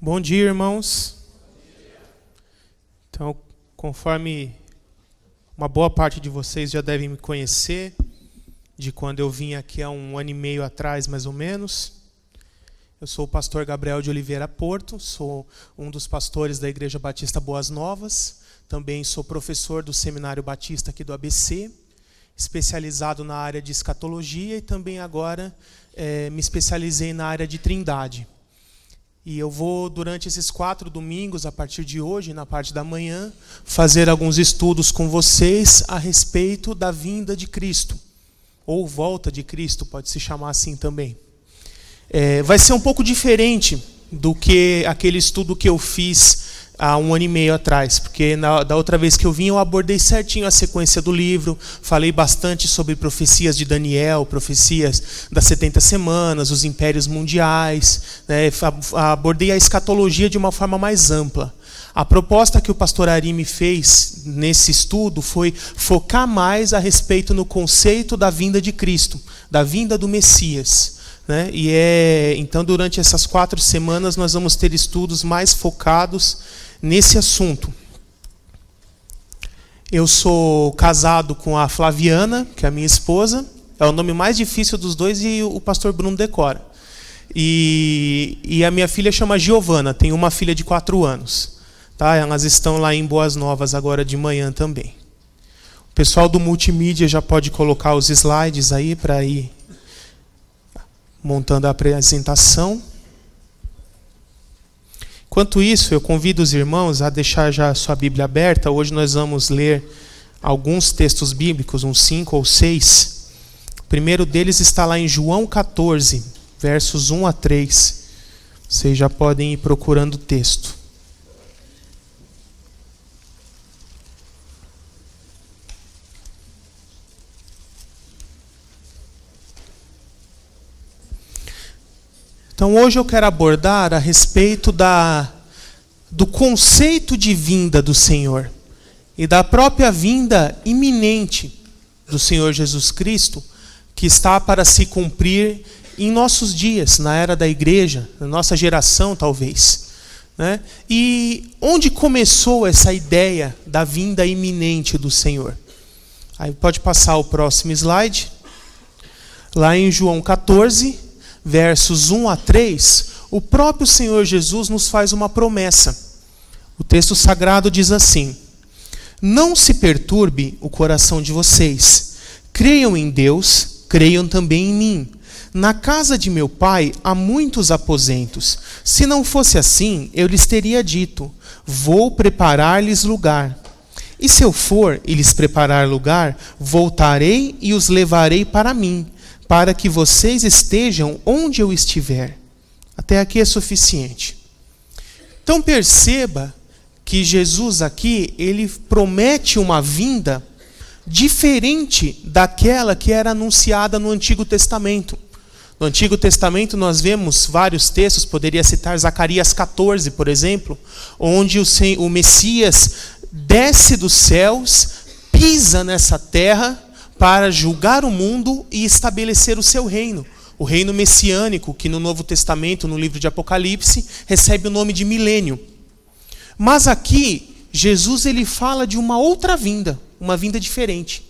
Bom dia, irmãos. Então, conforme uma boa parte de vocês já devem me conhecer, de quando eu vim aqui há 1 ano e meio atrás, mais ou menos. Eu sou o pastor Gabriel de Oliveira Porto, sou um dos pastores da Igreja Batista Boas Novas, também sou professor do Seminário Batista aqui do ABC, especializado na área de escatologia e também agora me especializei na área de Trindade. E eu vou, durante esses 4 domingos, a partir de hoje, na parte da manhã, fazer alguns estudos com vocês a respeito da vinda de Cristo, ou volta de Cristo, pode se chamar assim também. Vai ser um pouco diferente do que aquele estudo que eu fiz há 1 ano e meio atrás, porque da outra vez que eu vim eu abordei certinho a sequência do livro, falei bastante sobre profecias de Daniel, profecias das 70 semanas, os impérios mundiais, né? Abordei a escatologia de uma forma mais ampla. A proposta que o pastor Ari me fez nesse estudo foi focar mais a respeito no conceito da vinda de Cristo, da vinda do Messias. Né? Então, durante essas 4 semanas, nós vamos ter estudos mais focados nesse assunto. Eu sou casado com a Flaviana, que é a minha esposa. É o nome mais difícil dos dois e o pastor Bruno decora. E a minha filha chama Giovana, tem uma filha de 4 anos. Tá? Elas estão lá em Boas Novas agora de manhã também. O pessoal do multimídia já pode colocar os slides aí para ir montando a apresentação. Enquanto isso, eu convido os irmãos a deixar já a sua Bíblia aberta. Hoje nós vamos ler alguns textos bíblicos, uns 5 ou 6. O primeiro deles está lá em João 14, versos 1 a 3. Vocês já podem ir procurando o texto. Então, hoje eu quero abordar a respeito do conceito de vinda do Senhor e da própria vinda iminente do Senhor Jesus Cristo, que está para se cumprir em nossos dias, na era da igreja, na nossa geração talvez. Né? E onde começou essa ideia da vinda iminente do Senhor? Aí pode passar o próximo slide. Lá em João 14, versos 1 a 3, o próprio Senhor Jesus nos faz uma promessa. O texto sagrado diz assim: não se perturbe o coração de vocês. Creiam em Deus, creiam também em mim. Na casa de meu pai há muitos aposentos. Se não fosse assim, eu lhes teria dito: vou preparar-lhes lugar. E se eu for e lhes preparar lugar, voltarei e os levarei para mim, para que vocês estejam onde eu estiver. Até aqui é suficiente. Então perceba que Jesus aqui, ele promete uma vinda diferente daquela que era anunciada no Antigo Testamento. No Antigo Testamento nós vemos vários textos, poderia citar Zacarias 14, por exemplo, onde o Messias desce dos céus, pisa nessa terra, para julgar o mundo e estabelecer o seu reino. O reino messiânico, que no Novo Testamento, no livro de Apocalipse, recebe o nome de milênio. Mas aqui, Jesus ele fala de uma outra vinda, uma vinda diferente.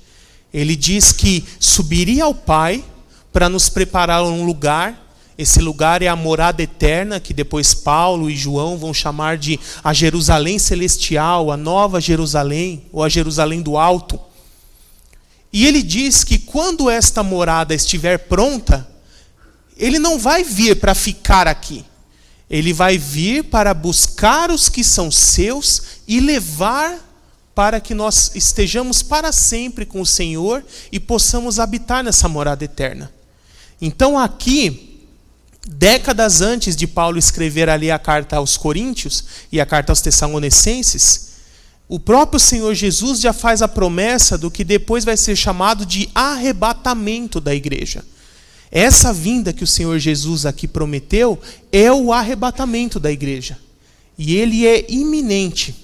Ele diz que subiria ao Pai para nos preparar um lugar. Esse lugar é a morada eterna, que depois Paulo e João vão chamar de a Jerusalém Celestial, a Nova Jerusalém, ou a Jerusalém do Alto. E ele diz que quando esta morada estiver pronta, ele não vai vir para ficar aqui. Ele vai vir para buscar os que são seus e levar para que nós estejamos para sempre com o Senhor e possamos habitar nessa morada eterna. Então aqui, décadas antes de Paulo escrever ali a carta aos Coríntios e a carta aos Tessalonicenses, o próprio Senhor Jesus já faz a promessa do que depois vai ser chamado de arrebatamento da igreja. Essa vinda que o Senhor Jesus aqui prometeu é o arrebatamento da igreja. E ele é iminente.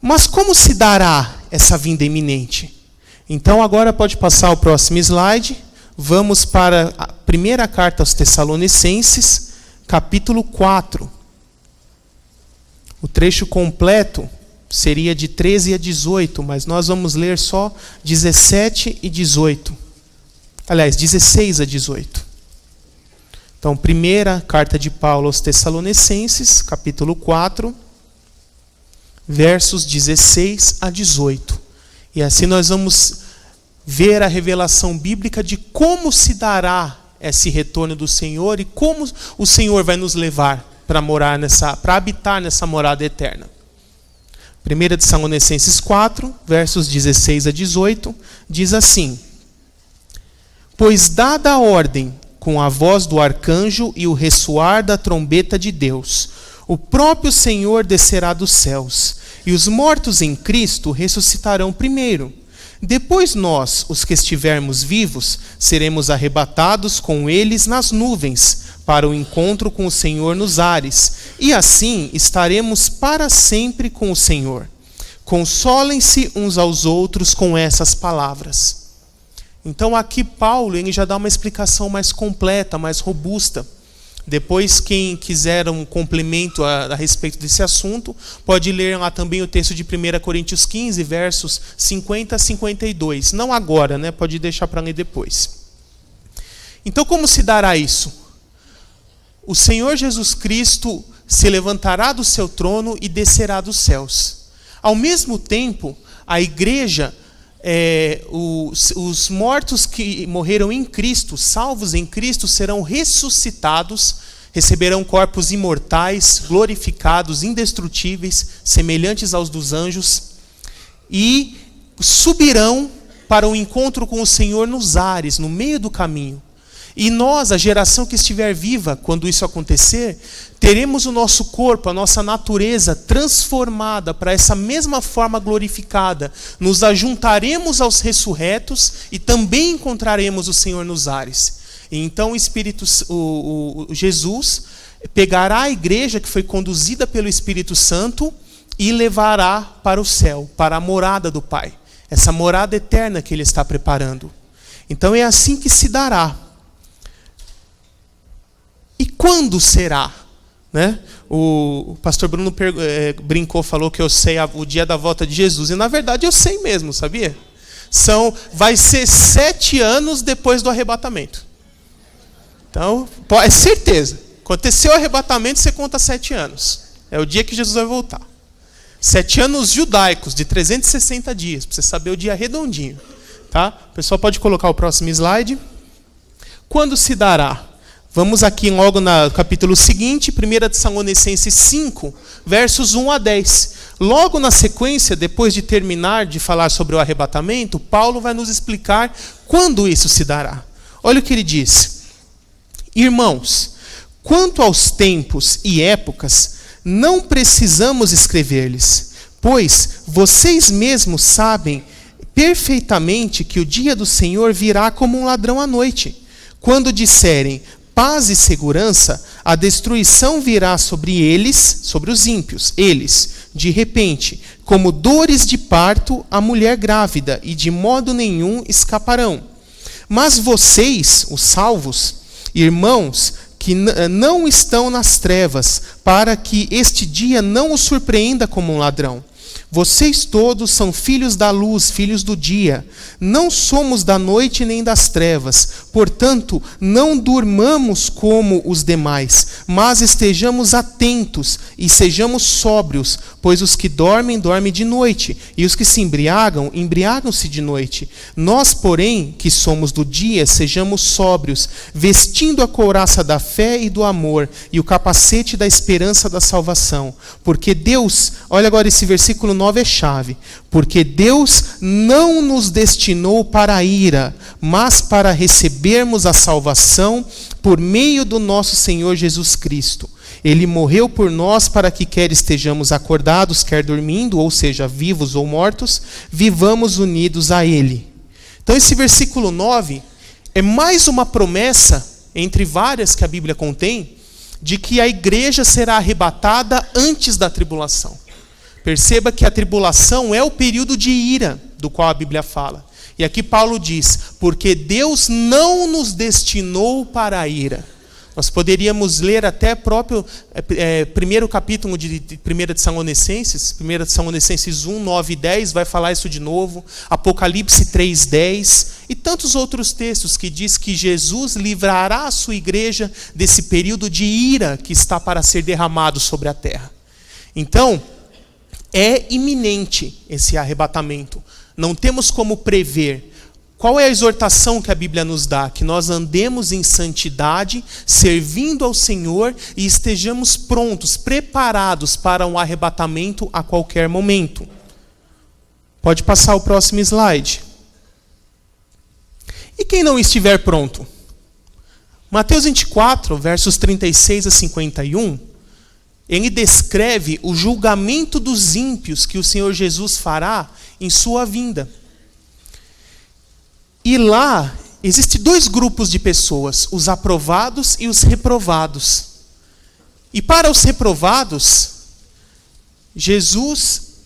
Mas como se dará essa vinda iminente? Então agora pode passar o próximo slide. Vamos para a primeira carta aos Tessalonicenses, capítulo 4. O trecho completo seria de 13 a 18, mas nós vamos ler só 17 e 18. Aliás, 16 a 18. Então, primeira carta de Paulo aos Tessalonicenses, capítulo 4, versos 16 a 18. E assim nós vamos ver a revelação bíblica de como se dará esse retorno do Senhor e como o Senhor vai nos levar para habitar nessa morada eterna. 1 Tessalonicenses 4, versos 16 a 18, diz assim: Pois dada a ordem com a voz do arcanjo e o ressoar da trombeta de Deus, o próprio Senhor descerá dos céus, e os mortos em Cristo ressuscitarão primeiro. Depois nós, os que estivermos vivos, seremos arrebatados com eles nas nuvens, para o encontro com o Senhor nos ares, e assim estaremos para sempre com o Senhor. Consolem-se uns aos outros com essas palavras. Então aqui Paulo ele já dá uma explicação mais completa, mais robusta. Depois, quem quiser um complemento a respeito desse assunto, pode ler lá também o texto de 1 Coríntios 15, versos 50 a 52. Não agora, né? Pode deixar para ler depois. Então, como se dará isso? O Senhor Jesus Cristo se levantará do seu trono e descerá dos céus. Ao mesmo tempo, a igreja, os mortos que morreram em Cristo, salvos em Cristo, serão ressuscitados, receberão corpos imortais, glorificados, indestrutíveis, semelhantes aos dos anjos, e subirão para o encontro com o Senhor nos ares, no meio do caminho. E nós, a geração que estiver viva, quando isso acontecer, teremos o nosso corpo, a nossa natureza transformada para essa mesma forma glorificada. Nos ajuntaremos aos ressurretos e também encontraremos o Senhor nos ares. E então Jesus pegará a igreja que foi conduzida pelo Espírito Santo e levará para o céu, para a morada do Pai. Essa morada eterna que Ele está preparando. Então é assim que se dará. E quando será? Né? O pastor Bruno brincou, falou que eu sei o dia da volta de Jesus. E na verdade eu sei mesmo, sabia? Vai ser 7 anos depois do arrebatamento. Então, é certeza. Aconteceu o arrebatamento, você conta 7 anos. É o dia que Jesus vai voltar. 7 anos judaicos, de 360 dias, para você saber o dia redondinho. Tá? O pessoal pode colocar o próximo slide. Quando se dará? Vamos aqui logo no capítulo seguinte, 1 Tessalonicenses 5, versos 1 a 10. Logo na sequência, depois de terminar de falar sobre o arrebatamento, Paulo vai nos explicar quando isso se dará. Olha o que ele diz. Irmãos, quanto aos tempos e épocas, não precisamos escrever-lhes, pois vocês mesmos sabem perfeitamente que o dia do Senhor virá como um ladrão à noite. Quando disserem paz e segurança, a destruição virá sobre eles, sobre os ímpios. Eles, de repente, como dores de parto, a mulher grávida, e de modo nenhum escaparão. Mas vocês, os salvos, irmãos, que não estão nas trevas, para que este dia não os surpreenda como um ladrão. Vocês todos são filhos da luz, filhos do dia. Não somos da noite nem das trevas. Portanto, não durmamos como os demais, mas estejamos atentos e sejamos sóbrios, pois os que dormem, dormem de noite, e os que se embriagam, embriagam-se de noite. Nós, porém, que somos do dia, sejamos sóbrios, vestindo a couraça da fé e do amor, e o capacete da esperança da salvação. Porque Deus, olha agora esse versículo 9 é chave. Porque Deus não nos destinou para a ira, mas para recebermos a salvação por meio do nosso Senhor Jesus Cristo. Ele morreu por nós para que quer estejamos acordados, quer dormindo, ou seja, vivos ou mortos, vivamos unidos a Ele. Então esse versículo 9 é mais uma promessa, entre várias que a Bíblia contém, de que a igreja será arrebatada antes da tribulação. Perceba que a tribulação é o período de ira do qual a Bíblia fala. E aqui Paulo diz, porque Deus não nos destinou para a ira. Nós poderíamos ler até próprio primeiro capítulo de 1 Tessalonicenses, 1 Tessalonicenses 1, 9 e 10, vai falar isso de novo, Apocalipse 3, 10, e tantos outros textos que diz que Jesus livrará a sua igreja desse período de ira que está para ser derramado sobre a terra. Então, é iminente esse arrebatamento. Não temos como prever. Qual é a exortação que a Bíblia nos dá? Que nós andemos em santidade, servindo ao Senhor e estejamos prontos, preparados para um arrebatamento a qualquer momento. Pode passar o próximo slide. E quem não estiver pronto? Mateus 24, versos 36 a 51, ele descreve o julgamento dos ímpios que o Senhor Jesus fará em sua vinda. E lá, existem dois grupos de pessoas, os aprovados e os reprovados. E para os reprovados,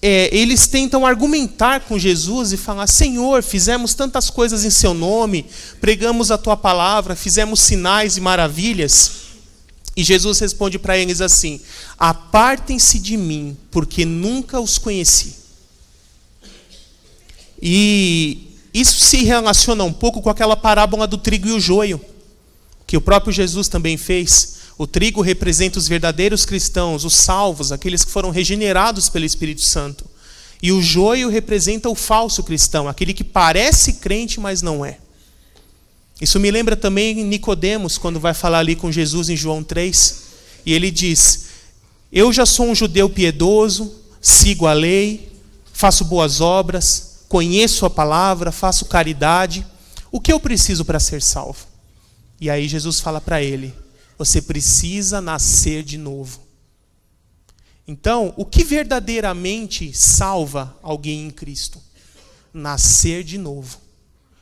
eles tentam argumentar com Jesus e falar: Senhor, fizemos tantas coisas em seu nome, pregamos a tua palavra, fizemos sinais e maravilhas. E Jesus responde para eles assim: apartem-se de mim, porque nunca os conheci. E isso se relaciona um pouco com aquela parábola do trigo e o joio, que o próprio Jesus também fez. O trigo representa os verdadeiros cristãos, os salvos, aqueles que foram regenerados pelo Espírito Santo. E o joio representa o falso cristão, aquele que parece crente, mas não é. Isso me lembra também Nicodemos, quando vai falar ali com Jesus em João 3. E ele diz: eu já sou um judeu piedoso, sigo a lei, faço boas obras, conheço a palavra, faço caridade. O que eu preciso para ser salvo? E aí Jesus fala para ele: você precisa nascer de novo. Então, o que verdadeiramente salva alguém em Cristo? Nascer de novo.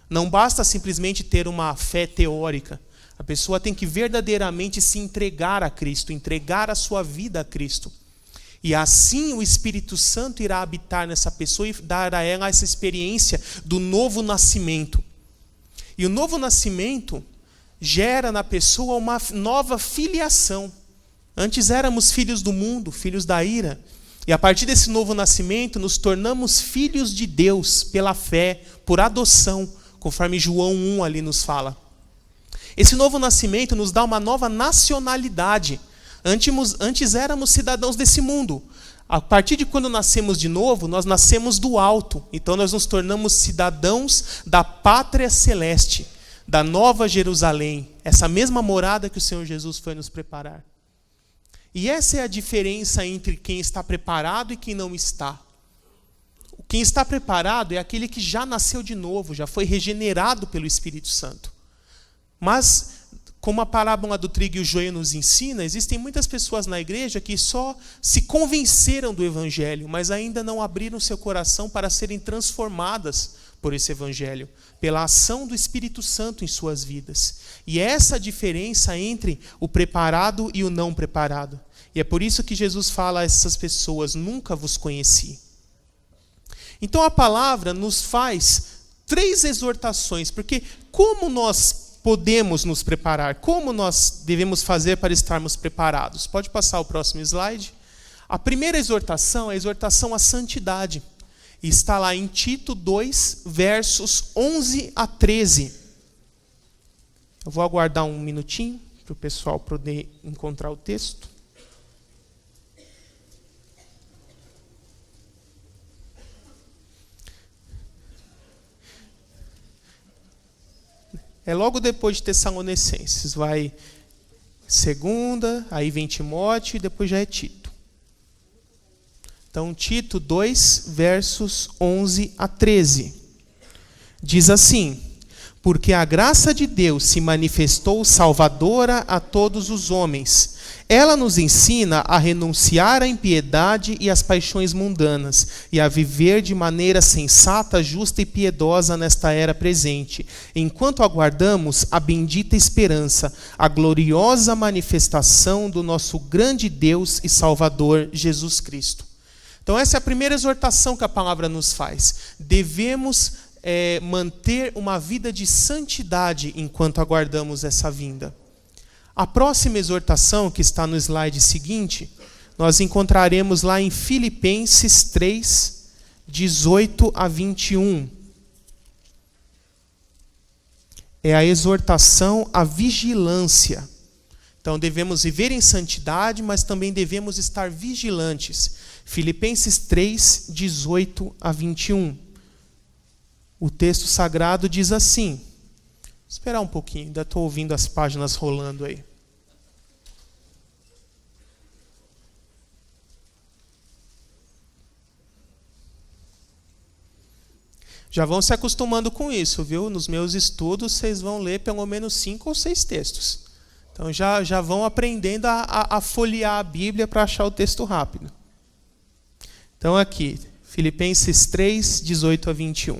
Não basta simplesmente ter uma fé teórica. A pessoa tem que verdadeiramente se entregar a Cristo, entregar a sua vida a Cristo. E assim o Espírito Santo irá habitar nessa pessoa e dar a ela essa experiência do novo nascimento. E o novo nascimento gera na pessoa uma nova filiação. Antes éramos filhos do mundo, filhos da ira. E a partir desse novo nascimento nos tornamos filhos de Deus pela fé, por adoção, conforme João 1 ali nos fala. Esse novo nascimento nos dá uma nova nacionalidade. Antes éramos cidadãos desse mundo. A partir de quando nascemos de novo, nós nascemos do alto. Então nós nos tornamos cidadãos da pátria celeste, da nova Jerusalém, essa mesma morada que o Senhor Jesus foi nos preparar. E essa é a diferença entre quem está preparado e quem não está. Quem está preparado é aquele que já nasceu de novo, já foi regenerado pelo Espírito Santo. Mas, como a parábola do trigo e o joio nos ensina, existem muitas pessoas na igreja que só se convenceram do Evangelho, mas ainda não abriram seu coração para serem transformadas por esse Evangelho, pela ação do Espírito Santo em suas vidas. E é essa a diferença entre o preparado e o não preparado. E é por isso que Jesus fala a essas pessoas: nunca vos conheci. Então a palavra nos faz 3 exortações, porque como nós podemos nos preparar? Como nós devemos fazer para estarmos preparados? Pode passar o próximo slide. A primeira exortação é a exortação à santidade. E está lá em Tito 2, versos 11 a 13. Eu vou aguardar um minutinho para o pessoal poder encontrar o texto. É logo depois de Tessalonicenses. Vai segunda, aí vem Timóteo e depois já é Tito. Então, Tito 2, versos 11 a 13. Diz assim: porque a graça de Deus se manifestou salvadora a todos os homens. Ela nos ensina a renunciar à impiedade e às paixões mundanas, e a viver de maneira sensata, justa e piedosa nesta era presente, enquanto aguardamos a bendita esperança, a gloriosa manifestação do nosso grande Deus e Salvador, Jesus Cristo. Então essa é a primeira exortação que a palavra nos faz. Devemos manter uma vida de santidade enquanto aguardamos essa vinda. A próxima exortação, que está no slide seguinte, nós encontraremos lá em Filipenses 3, 18 a 21. É a exortação à vigilância. Então, devemos viver em santidade, mas também devemos estar vigilantes. Filipenses 3, 18 a 21. O texto sagrado diz assim. Vou esperar um pouquinho, ainda estou ouvindo as páginas rolando aí. Já vão se acostumando com isso, viu? Nos meus estudos, vocês vão ler pelo menos 5 ou 6 textos. Então, já vão aprendendo a folhear a Bíblia para achar o texto rápido. Então, aqui, Filipenses 3, 18 a 21.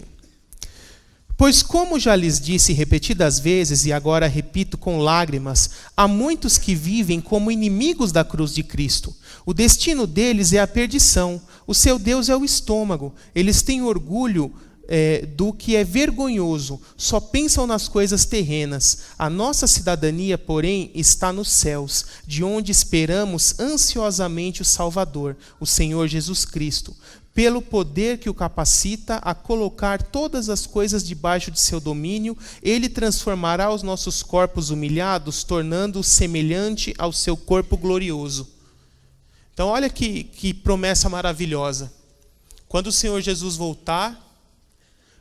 Pois como já lhes disse repetidas vezes, e agora repito com lágrimas, há muitos que vivem como inimigos da cruz de Cristo. O destino deles é a perdição. O seu Deus é o estômago. Eles têm orgulho do que é vergonhoso. Só pensam nas coisas terrenas. A nossa cidadania, porém, está nos céus, de onde esperamos ansiosamente o Salvador, o Senhor Jesus Cristo. Pelo poder que o capacita a colocar todas as coisas debaixo de seu domínio, ele transformará os nossos corpos humilhados, tornando-os semelhante ao seu corpo glorioso. Então, olha que promessa maravilhosa. Quando o Senhor Jesus voltar,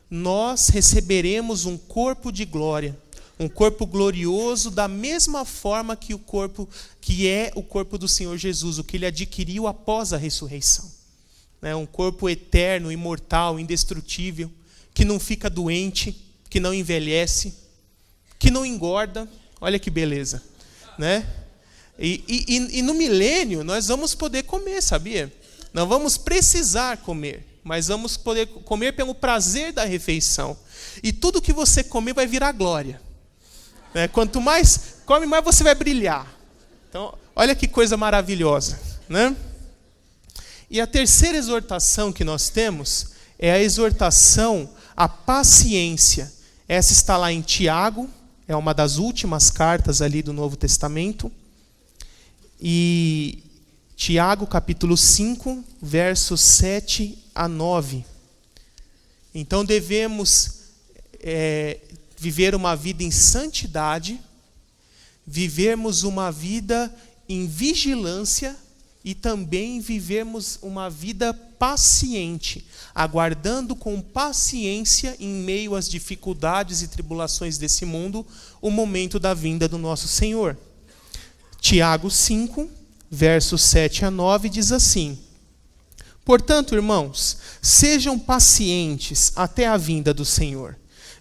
nós receberemos um corpo de glória, um corpo glorioso, da mesma forma que o corpo que é o corpo do Senhor Jesus, o que ele adquiriu após a ressurreição. Um corpo eterno, imortal, indestrutível, que não fica doente, que não envelhece, que não engorda. Olha que beleza, né? E no milênio nós vamos poder comer, sabia? Não vamos precisar comer, mas vamos poder comer pelo prazer da refeição. E tudo que você comer vai virar glória. Quanto mais come, mais você vai brilhar. Então, olha que coisa maravilhosa, né? E a terceira exortação que nós temos é a exortação à paciência. Essa está lá em Tiago, é uma das últimas cartas ali do Novo Testamento. E Tiago, capítulo 5, versos 7 a 9. Então devemos viver uma vida em santidade, vivermos uma vida em vigilância, e também vivemos uma vida paciente, aguardando com paciência, em meio às dificuldades e tribulações desse mundo, o momento da vinda do nosso Senhor. Tiago 5, versos 7 a 9, diz assim: Portanto, irmãos, sejam pacientes até a vinda do Senhor.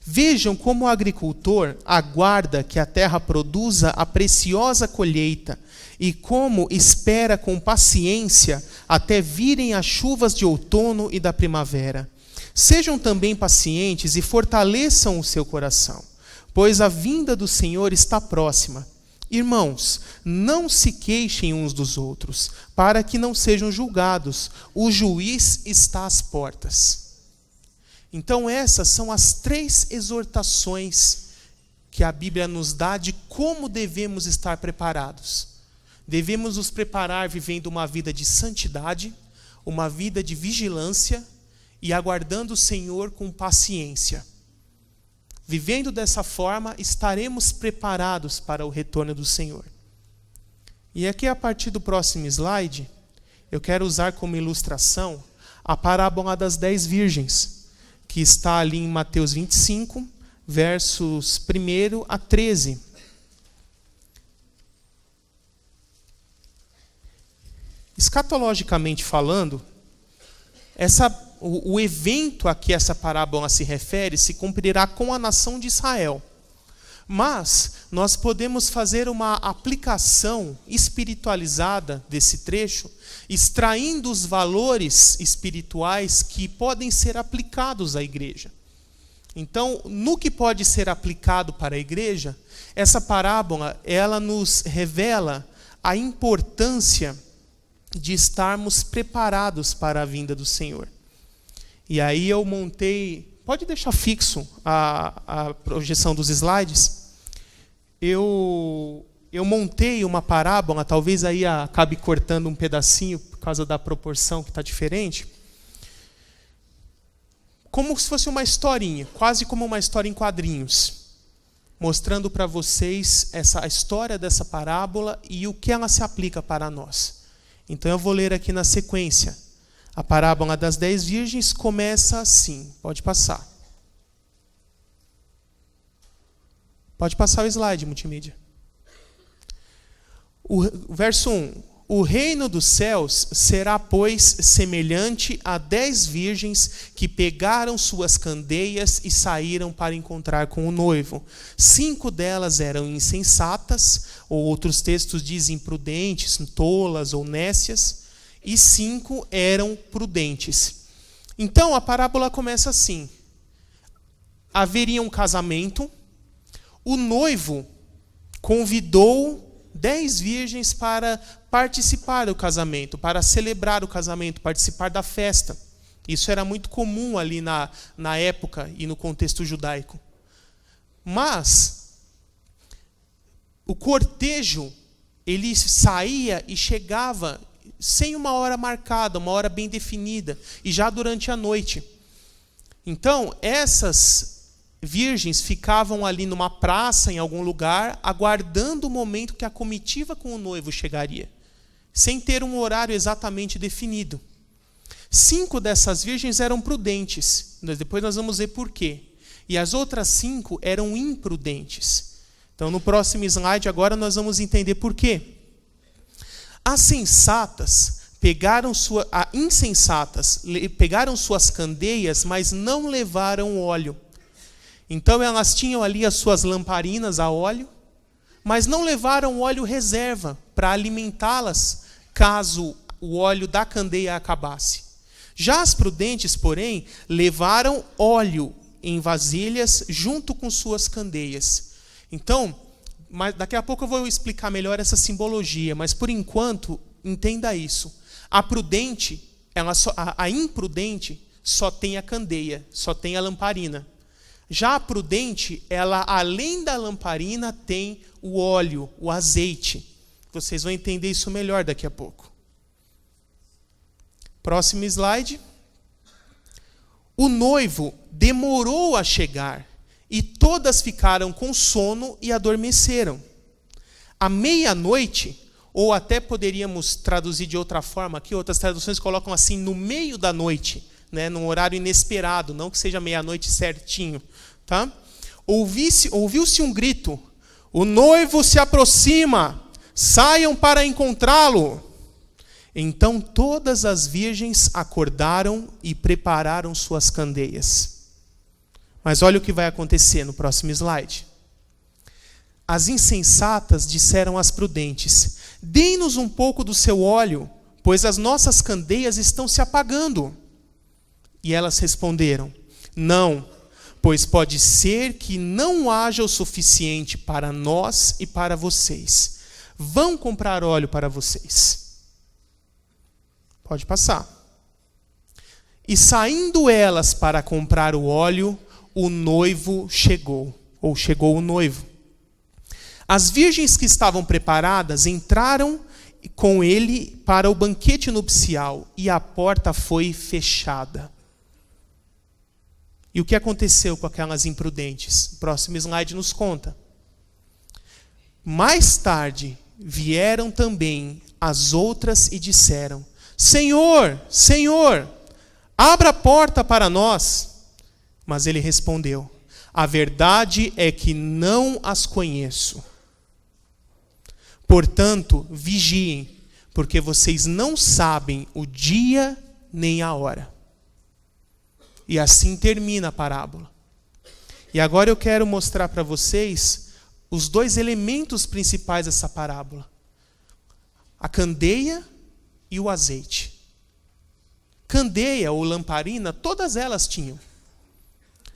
Vejam como o agricultor aguarda que a terra produza a preciosa colheita, e como espera com paciência até virem as chuvas de outono e da primavera. Sejam também pacientes e fortaleçam o seu coração, pois a vinda do Senhor está próxima. Irmãos, não se queixem uns dos outros, para que não sejam julgados. O juiz está às portas. Então, essas são as 3 exortações que a Bíblia nos dá de como devemos estar preparados. Devemos nos preparar vivendo uma vida de santidade, uma vida de vigilância e aguardando o Senhor com paciência. Vivendo dessa forma, estaremos preparados para o retorno do Senhor. E aqui, a partir do próximo slide, eu quero usar como ilustração a parábola das 10 virgens, que está ali em Mateus 25, versos 1 a 13. Escatologicamente falando, o evento a que essa parábola se refere se cumprirá com a nação de Israel. Mas nós podemos fazer uma aplicação espiritualizada desse trecho, extraindo os valores espirituais que podem ser aplicados à igreja. Então, no que pode ser aplicado para a igreja, essa parábola ela nos revela a importância de estarmos preparados para a vinda do Senhor. E aí eu montei, pode deixar fixo a projeção dos slides. Eu eu montei uma parábola, talvez aí acabe cortando um pedacinho por causa da proporção que está diferente, como se fosse uma historinha, quase como uma história em quadrinhos, mostrando para vocês a história dessa parábola e o que ela se aplica para nós. Então eu vou ler aqui na sequência. A parábola das 10 virgens começa assim. Pode passar. Pode passar o slide, multimídia. O verso 1. O reino dos céus será, pois, semelhante a 10 virgens que pegaram suas candeias e saíram para encontrar com o noivo. 5 delas eram insensatas, ou outros textos dizem imprudentes, tolas ou nécias, e 5 eram prudentes. Então a parábola começa assim. Haveria um casamento, o noivo convidou 10 virgens para participar do casamento, para celebrar o casamento, participar da festa. Isso era muito comum ali na época e no contexto judaico. Mas o cortejo, ele saía e chegava sem uma hora marcada, uma hora bem definida, e já durante a noite. Então, essas virgens ficavam ali numa praça, em algum lugar, aguardando o momento que a comitiva com o noivo chegaria, sem ter um horário exatamente definido. 5 dessas virgens eram prudentes, depois nós vamos ver por quê. E as outras 5 eram imprudentes. Então, no próximo slide, agora nós vamos entender por quê. As sensatas pegaram suas candeias, mas não levaram óleo. Então elas tinham ali as suas lamparinas a óleo, mas não levaram óleo reserva para alimentá-las caso o óleo da candeia acabasse. Já as prudentes, porém, levaram óleo em vasilhas junto com suas candeias. Então, daqui a pouco eu vou explicar melhor essa simbologia, mas por enquanto, entenda isso. A imprudente só tem a candeia, só tem a lamparina. Já a prudente, ela além da lamparina tem o óleo, o azeite. Vocês vão entender isso melhor daqui a pouco. Próximo slide. O noivo demorou a chegar e todas ficaram com sono e adormeceram. À meia-noite, ou até poderíamos traduzir de outra forma, aqui outras traduções colocam assim, no meio da noite, né, num horário inesperado, não que seja meia-noite certinho. Tá? Ouviu-se um grito: o noivo se aproxima, saiam para encontrá-lo. Então todas as virgens acordaram e prepararam suas candeias. Mas olha o que vai acontecer no próximo slide. As insensatas disseram às prudentes: deem-nos um pouco do seu óleo, pois as nossas candeias estão se apagando. E elas responderam: não, pois pode ser que não haja o suficiente para nós e para vocês. Vão comprar óleo para vocês. Pode passar. E saindo elas para comprar o óleo, o noivo chegou, ou chegou o noivo. As virgens que estavam preparadas entraram com ele para o banquete nupcial, e a porta foi fechada. E o que aconteceu com aquelas imprudentes? O próximo slide nos conta. Mais tarde, vieram também as outras e disseram: Senhor, Senhor, abra a porta para nós. Mas ele respondeu: a verdade é que não as conheço. Portanto, vigiem, porque vocês não sabem o dia nem a hora. E assim termina a parábola. E agora eu quero mostrar para vocês os 2 elementos principais dessa parábola: a candeia e o azeite. Candeia ou lamparina, todas elas tinham.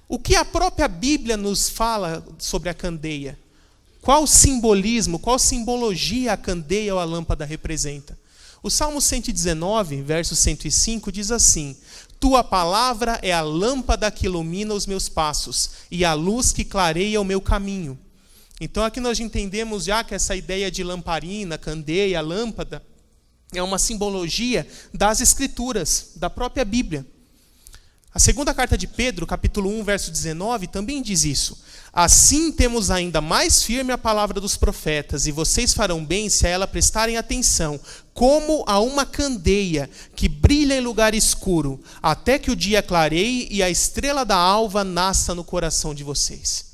O que a própria Bíblia nos fala sobre a candeia? Qual simbolismo, qual simbologia a candeia ou a lâmpada representa? O Salmo 119, verso 105, diz assim: Tua palavra é a lâmpada que ilumina os meus passos e a luz que clareia o meu caminho. Então aqui nós entendemos já que essa ideia de lamparina, candeia, lâmpada, é uma simbologia das Escrituras, da própria Bíblia. A segunda carta de Pedro, capítulo 1, verso 19, também diz isso. Assim temos ainda mais firme a palavra dos profetas, e vocês farão bem se a ela prestarem atenção, como a uma candeia que brilha em lugar escuro, até que o dia clareie e a estrela da alva nasça no coração de vocês.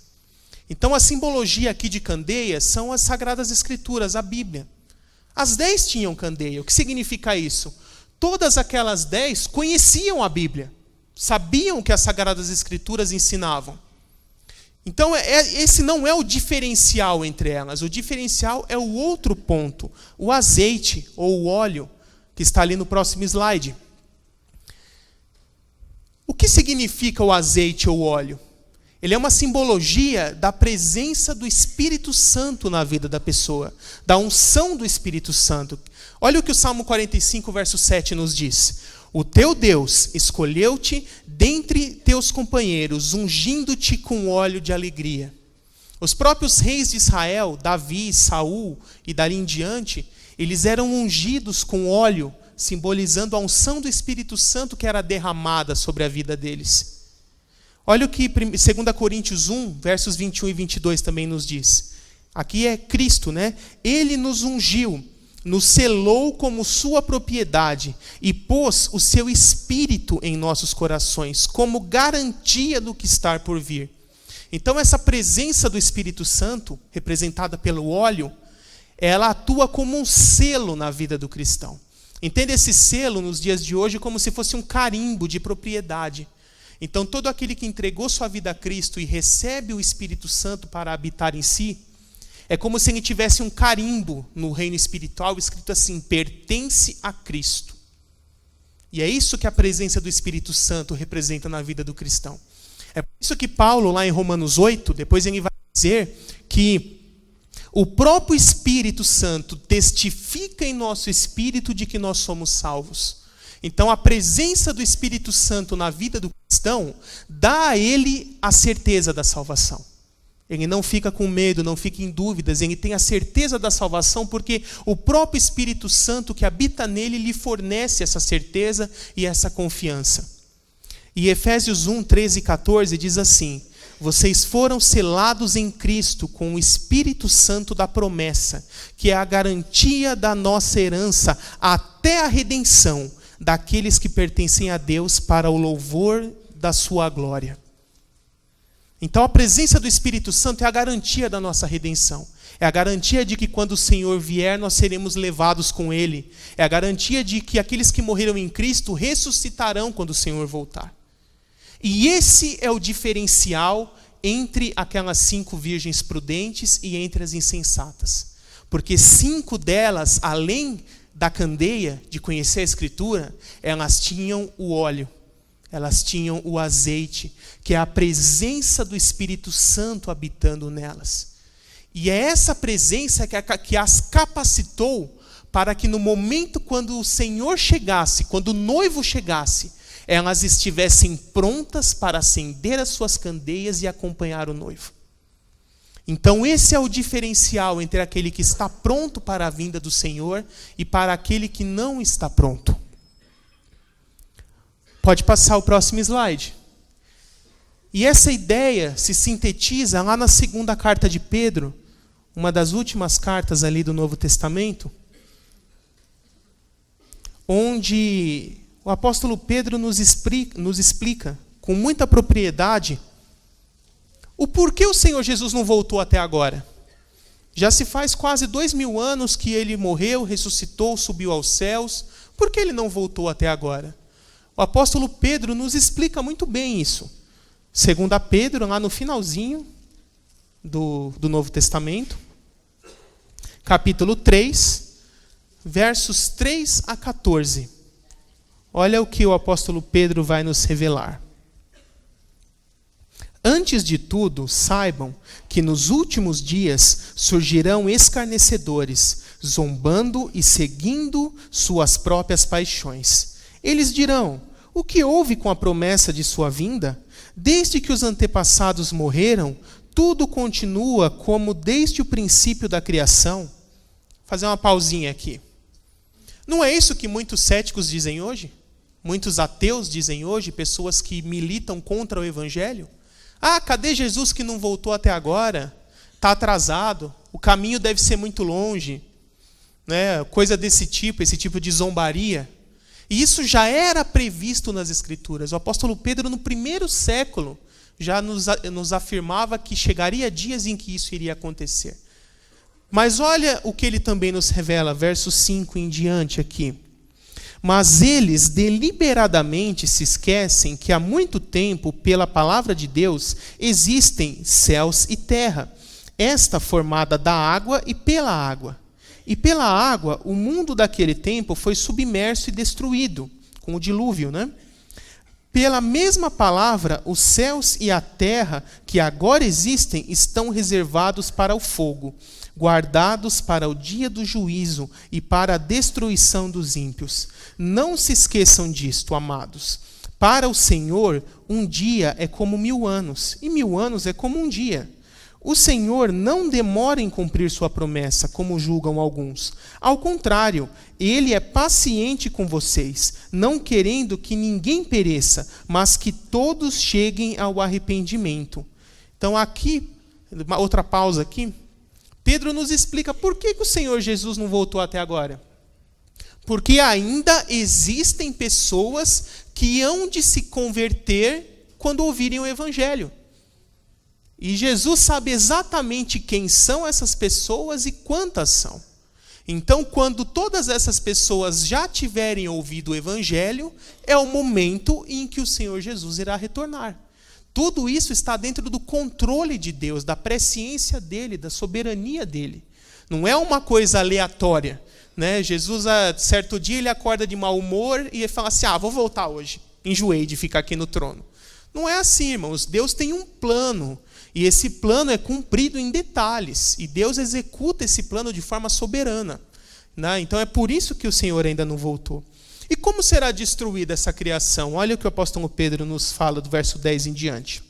Então a simbologia aqui de candeia são as Sagradas Escrituras, a Bíblia. As 10 tinham candeia. O que significa isso? Todas aquelas 10 conheciam a Bíblia. Sabiam o que as Sagradas Escrituras ensinavam. Então, esse não é o diferencial entre elas. O diferencial é o outro ponto, o azeite ou o óleo, que está ali no próximo slide. O que significa o azeite ou o óleo? Ele é uma simbologia da presença do Espírito Santo na vida da pessoa, da unção do Espírito Santo. Olha o que o Salmo 45, verso 7 nos diz. O teu Deus escolheu-te dentre teus companheiros, ungindo-te com óleo de alegria. Os próprios reis de Israel, Davi, Saul e dali em diante, eles eram ungidos com óleo, simbolizando a unção do Espírito Santo que era derramada sobre a vida deles. Olha o que 2 Coríntios 1, versos 21 e 22 também nos diz. Aqui é Cristo, né? Ele nos ungiu, nos selou como sua propriedade e pôs o seu Espírito em nossos corações, como garantia do que está por vir. Então essa presença do Espírito Santo, representada pelo óleo, ela atua como um selo na vida do cristão. Entenda esse selo nos dias de hoje como se fosse um carimbo de propriedade. Então todo aquele que entregou sua vida a Cristo e recebe o Espírito Santo para habitar em si, é como se ele tivesse um carimbo no reino espiritual escrito assim, pertence a Cristo. E é isso que a presença do Espírito Santo representa na vida do cristão. É por isso que Paulo, lá em Romanos 8, depois ele vai dizer que o próprio Espírito Santo testifica em nosso espírito de que nós somos salvos. Então a presença do Espírito Santo na vida do cristão dá a ele a certeza da salvação. Ele não fica com medo, não fica em dúvidas, ele tem a certeza da salvação porque o próprio Espírito Santo que habita nele lhe fornece essa certeza e essa confiança. E Efésios 1, 13 e 14 diz assim: vocês foram selados em Cristo com o Espírito Santo da promessa, que é a garantia da nossa herança até a redenção daqueles que pertencem a Deus para o louvor da sua glória. Então a presença do Espírito Santo é a garantia da nossa redenção. É a garantia de que quando o Senhor vier, nós seremos levados com Ele. É a garantia de que aqueles que morreram em Cristo ressuscitarão quando o Senhor voltar. E esse é o diferencial entre aquelas 5 virgens prudentes e entre as insensatas. Porque 5 delas, além da candeia de conhecer a Escritura, elas tinham o óleo. Elas tinham o azeite, que é a presença do Espírito Santo habitando nelas. E é essa presença que as capacitou para que no momento quando o Senhor chegasse, quando o noivo chegasse, elas estivessem prontas para acender as suas candeias e acompanhar o noivo. Então esse é o diferencial entre aquele que está pronto para a vinda do Senhor e para aquele que não está pronto. Pode passar o próximo slide. E essa ideia se sintetiza lá na segunda carta de Pedro, uma das últimas cartas ali do Novo Testamento, onde o apóstolo Pedro nos explica com muita propriedade o porquê o Senhor Jesus não voltou até agora. Já se faz quase 2000 anos que ele morreu, ressuscitou, subiu aos céus. Por que ele não voltou até agora? O apóstolo Pedro nos explica muito bem isso. Segunda Pedro, lá no finalzinho do Novo Testamento, capítulo 3, versos 3 a 14. Olha o que o apóstolo Pedro vai nos revelar. Antes de tudo, saibam que nos últimos dias surgirão escarnecedores, zombando e seguindo suas próprias paixões. Eles dirão: o que houve com a promessa de sua vinda? Desde que os antepassados morreram, tudo continua como desde o princípio da criação. Vou fazer uma pausinha aqui. Não é isso que muitos céticos dizem hoje? Muitos ateus dizem hoje, pessoas que militam contra o Evangelho? Ah, cadê Jesus que não voltou até agora? Está atrasado, o caminho deve ser muito longe. Né? Coisa desse tipo, esse tipo de zombaria. E isso já era previsto nas Escrituras. O apóstolo Pedro, no primeiro século, já nos afirmava que chegaria dias em que isso iria acontecer. Mas olha o que ele também nos revela, verso 5 em diante aqui. Mas eles deliberadamente se esquecem que há muito tempo, pela palavra de Deus, existem céus e terra, esta formada da água e pela água. E pela água, o mundo daquele tempo foi submerso e destruído, com o dilúvio, né? Pela mesma palavra, os céus e a terra que agora existem estão reservados para o fogo, guardados para o dia do juízo e para a destruição dos ímpios. Não se esqueçam disto, amados. Para o Senhor, um dia é como 1000 anos, e 1000 anos é como um dia. O Senhor não demora em cumprir sua promessa, como julgam alguns. Ao contrário, Ele é paciente com vocês, não querendo que ninguém pereça, mas que todos cheguem ao arrependimento. Então aqui, outra pausa aqui, Pedro nos explica por que o Senhor Jesus não voltou até agora. Porque ainda existem pessoas que hão de se converter quando ouvirem o Evangelho. E Jesus sabe exatamente quem são essas pessoas e quantas são. Então, quando todas essas pessoas já tiverem ouvido o Evangelho, é o momento em que o Senhor Jesus irá retornar. Tudo isso está dentro do controle de Deus, da presciência dele, da soberania dele. Não é uma coisa aleatória. Né? Jesus, certo dia, ele acorda de mau humor e ele fala assim, vou voltar hoje. Enjoei de ficar aqui no trono. Não é assim, irmãos. Deus tem um plano. E esse plano é cumprido em detalhes. E Deus executa esse plano de forma soberana. Né? Então é por isso que o Senhor ainda não voltou. E como será destruída essa criação? Olha o que o apóstolo Pedro nos fala do verso 10 em diante.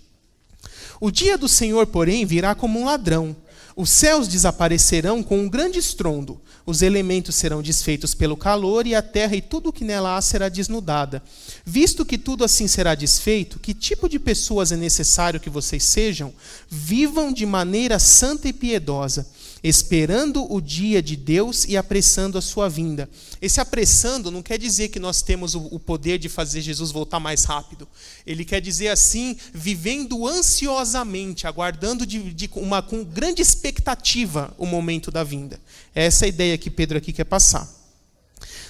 O dia do Senhor, porém, virá como um ladrão. Os céus desaparecerão com um grande estrondo. Os elementos serão desfeitos pelo calor e a terra e tudo o que nela há será desnudada. Visto que tudo assim será desfeito, que tipo de pessoas é necessário que vocês sejam? Vivam de maneira santa e piedosa, esperando o dia de Deus e apressando a sua vinda. Esse apressando não quer dizer que nós temos o poder de fazer Jesus voltar mais rápido. Ele quer dizer assim, vivendo ansiosamente, aguardando com grande expectativa o momento da vinda. Essa é a ideia que Pedro aqui quer passar.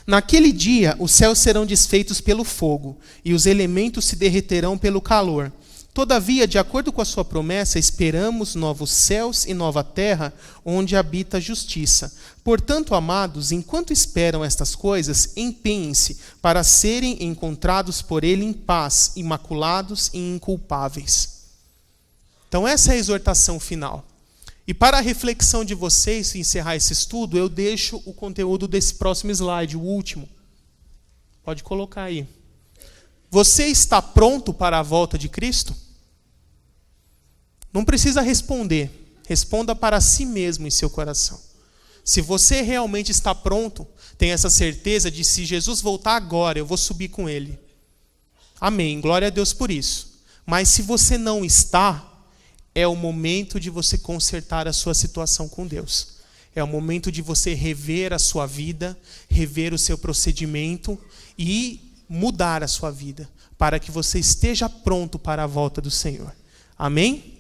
Naquele dia, os céus serão desfeitos pelo fogo, e os elementos se derreterão pelo calor. Todavia, de acordo com a sua promessa, esperamos novos céus e nova terra, onde habita a justiça. Portanto, amados, enquanto esperam estas coisas, empenhem-se para serem encontrados por Ele em paz, imaculados e inculpáveis. Então, essa é a exortação final. E para a reflexão de vocês, encerrar esse estudo, eu deixo o conteúdo desse próximo slide, o último. Pode colocar aí. Você está pronto para a volta de Cristo? Não precisa responder. Responda para si mesmo em seu coração. Se você realmente está pronto, tenha essa certeza de se Jesus voltar agora, eu vou subir com Ele. Amém. Glória a Deus por isso. Mas se você não está, é o momento de você consertar a sua situação com Deus. É o momento de você rever a sua vida, rever o seu procedimento e mudar a sua vida, para que você esteja pronto para a volta do Senhor. Amém?